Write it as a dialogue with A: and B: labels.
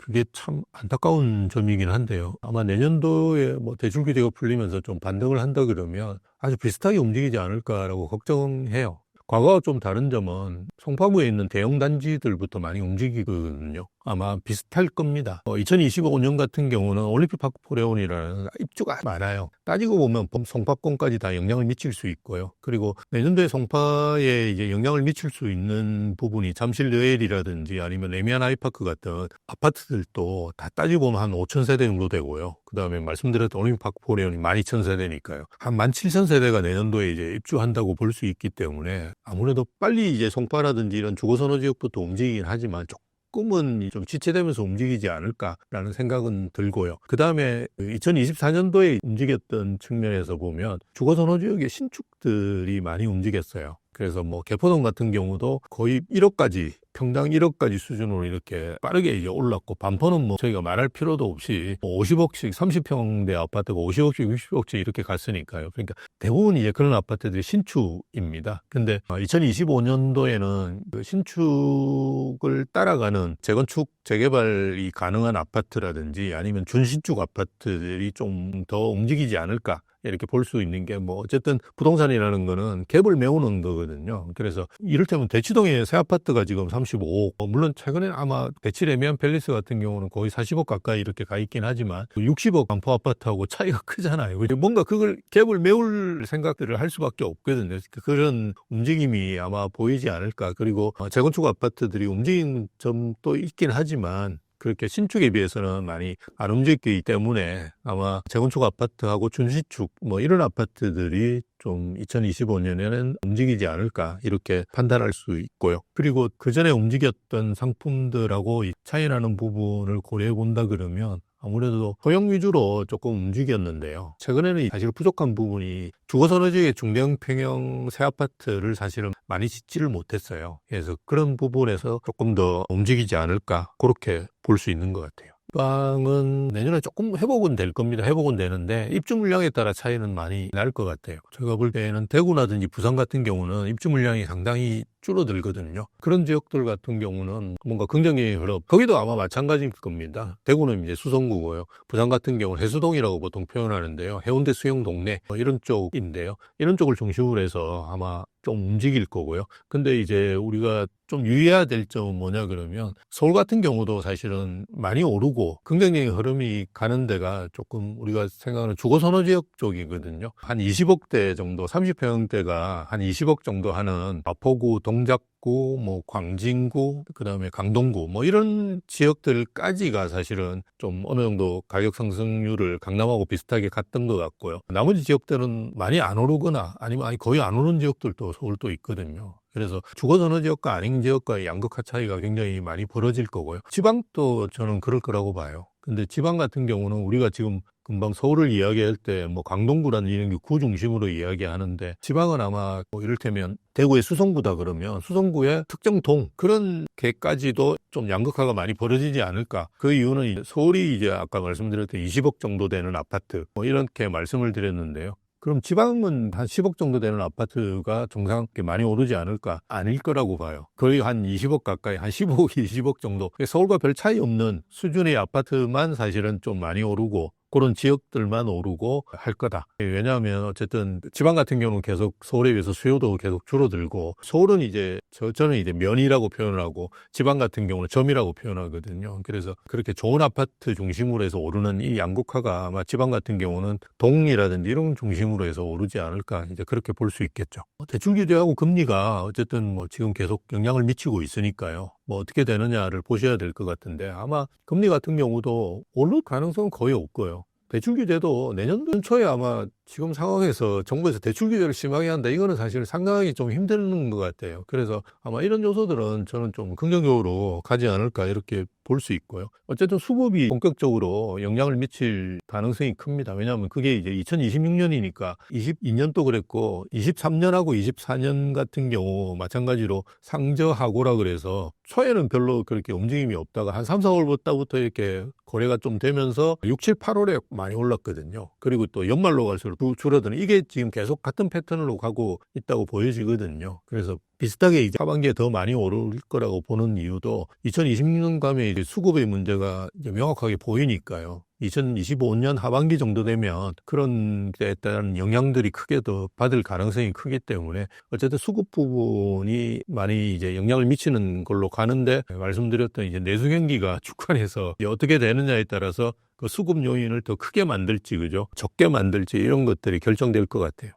A: 그게 참 안타까운 점이긴 한데요. 아마 내년도에 뭐 대출 규제가 풀리면서 좀 반등을 한다 그러면 아주 비슷하게 움직이지 않을까라고 걱정해요. 과거와 좀 다른 점은 송파구에 있는 대형 단지들부터 많이 움직이거든요. 아마 비슷할 겁니다. 2025년 같은 경우는 올림픽파크 포레온이라는 입주가 많아요. 따지고 보면 송파권까지 다 영향을 미칠 수 있고요. 그리고 내년도에 송파에 이제 영향을 미칠 수 있는 부분이 잠실 르엘이라든지 아니면 레미안 아이파크 같은 아파트들도 다 따지고 보면 한 5,000세대 정도 되고요. 그 다음에 말씀드렸던 올림픽파크 포레온이 12,000세대니까요. 한 17,000세대가 내년도에 이제 입주한다고 볼 수 있기 때문에 아무래도 빨리 이제 송파라든지 이런 주거선호 지역부터 움직이긴 하지만 조금은 좀 지체되면서 움직이지 않을까라는 생각은 들고요. 그 다음에 2024년도에 움직였던 측면에서 보면 주거선호 지역의 신축들이 많이 움직였어요. 그래서 뭐 개포동 같은 경우도 거의 1억까지 평당 1억까지 수준으로 이렇게 빠르게 이제 올랐고, 반포는 뭐 저희가 말할 필요도 없이 50억씩 30평대 아파트가 50억씩 60억씩 이렇게 갔으니까요. 그러니까 대부분 이제 그런 아파트들이 신축입니다. 근데 2025년도에는 그 신축을 따라가는 재건축 재개발이 가능한 아파트라든지 아니면 준신축 아파트들이 좀 더 움직이지 않을까, 이렇게 볼 수 있는 게, 뭐 어쨌든 부동산이라는 거는 갭을 메우는 거거든요. 그래서 이를테면 대치동에 새 아파트가 지금 35억, 물론 최근에 아마 대치 레미안 팰리스 같은 경우는 거의 40억 가까이 이렇게 가 있긴 하지만 60억 반포 아파트하고 차이가 크잖아요. 뭔가 그걸 갭을 메울 생각들을 할 수밖에 없거든요. 그런 움직임이 아마 보이지 않을까. 그리고 재건축 아파트들이 움직이는 점도 있긴 하지만 그렇게 신축에 비해서는 많이 안 움직이기 때문에 아마 재건축 아파트하고 준신축 뭐 이런 아파트들이 좀 2025년에는 움직이지 않을까, 이렇게 판단할 수 있고요. 그리고 그 전에 움직였던 상품들하고 차이 나는 부분을 고려해 본다 그러면 아무래도 소형 위주로 조금 움직였는데요. 최근에는 사실 부족한 부분이 주거선호지역의 중대형 평형 새 아파트를 사실은 많이 짓지를 못했어요. 그래서 그런 부분에서 조금 더 움직이지 않을까, 그렇게 볼 수 있는 것 같아요. 지방은 내년에 조금 회복은 될 겁니다. 회복은 되는데 입주 물량에 따라 차이는 많이 날 것 같아요. 제가 볼 때는 대구라든지 부산 같은 경우는 입주 물량이 상당히 줄어들거든요. 그런 지역들 같은 경우는 뭔가 긍정적인 흐름, 거기도 아마 마찬가지일 겁니다. 대구는 이제 수성구고요. 부산 같은 경우는 해수동이라고 보통 표현하는데요. 해운대 수영 동네 이런 쪽인데요. 이런 쪽을 중심으로 해서 아마 좀 움직일 거고요. 근데 이제 우리가 좀 유의해야 될 점은 뭐냐 그러면, 서울 같은 경우도 사실은 많이 오르고 긍정적인 흐름이 가는 데가 조금 우리가 생각하는 주거선호 지역 쪽이거든요. 한 20억대 정도, 30평대가 한 20억 정도 하는 마포구, 동작구, 뭐 광진구, 그다음에 강동구 뭐 이런 지역들까지가 사실은 좀 어느 정도 가격 상승률을 강남하고 비슷하게 갔던 것 같고요. 나머지 지역들은 많이 안 오르거나 아니면 거의 안 오른 지역들도 서울도 있거든요. 그래서 주거선호 지역과 아닌 지역과의 양극화 차이가 굉장히 많이 벌어질 거고요. 지방도 저는 그럴 거라고 봐요. 근데 지방 같은 경우는 우리가 지금 금방 서울을 이야기할 때 뭐 강동구라는 이런 게 구 중심으로 이야기하는데, 지방은 아마 뭐 이를테면 대구의 수성구다 그러면 수성구의 특정 동, 그런 게까지도 좀 양극화가 많이 벌어지지 않을까. 그 이유는 서울이 이제 아까 말씀드렸던 20억 정도 되는 아파트 뭐 이렇게 말씀을 드렸는데요. 그럼 지방은 한 10억 정도 되는 아파트가 정상롭게 많이 오르지 않을까? 아닐 거라고 봐요. 거의 한 20억 가까이, 한 15억, 20억 정도. 서울과 별 차이 없는 수준의 아파트만 사실은 좀 많이 오르고, 그런 지역들만 오르고 할 거다. 왜냐하면 어쨌든 지방 같은 경우는 계속 서울에 비해서 수요도 계속 줄어들고, 서울은 이제 저는 이제 면이라고 표현을 하고 지방 같은 경우는 점이라고 표현하거든요. 그래서 그렇게 좋은 아파트 중심으로 해서 오르는 이 양극화가 아마 지방 같은 경우는 동이라든지 이런 중심으로 해서 오르지 않을까, 이제 그렇게 볼 수 있겠죠. 대출 규제하고 금리가 어쨌든 뭐 지금 계속 영향을 미치고 있으니까요. 뭐 어떻게 되느냐를 보셔야 될 것 같은데, 아마 금리 같은 경우도 오를 가능성은 거의 없고요. 대출 규제도 내년도 초에 아마 지금 상황에서 정부에서 대출 규제를 심하게 한다, 이거는 사실 상당히 좀 힘든 것 같아요. 그래서 아마 이런 요소들은 저는 좀 긍정적으로 가지 않을까, 이렇게 볼 수 있고요. 어쨌든 수급이 본격적으로 영향을 미칠 가능성이 큽니다. 왜냐하면 그게 이제 2026년이니까 22년도 그랬고 23년하고 24년 같은 경우 마찬가지로 상저하고라 그래서 초에는 별로 그렇게 움직임이 없다가 한 3, 4월부터 이렇게 거래가 좀 되면서 6, 7, 8월에 많이 올랐거든요. 그리고 또 연말로 갈수록 정도로 줄어드는 이게 지금 계속 같은 패턴으로 가고 있다고 보여지거든요. 그래서 비슷하게 이제 하반기에 더 많이 오를 거라고 보는 이유도 2026년 가면 이제 수급의 문제가 이제 명확하게 보이니까요. 2025년 하반기 정도 되면 그런 데에 따른 영향들이 크게 더 받을 가능성이 크기 때문에 어쨌든 수급 부분이 많이 이제 영향을 미치는 걸로 가는데 말씀드렸던 이제 내수 경기가 주관해서 어떻게 되느냐에 따라서 그 수급 요인을 더 크게 만들지, 그죠? 적게 만들지 이런 것들이 결정될 것 같아요.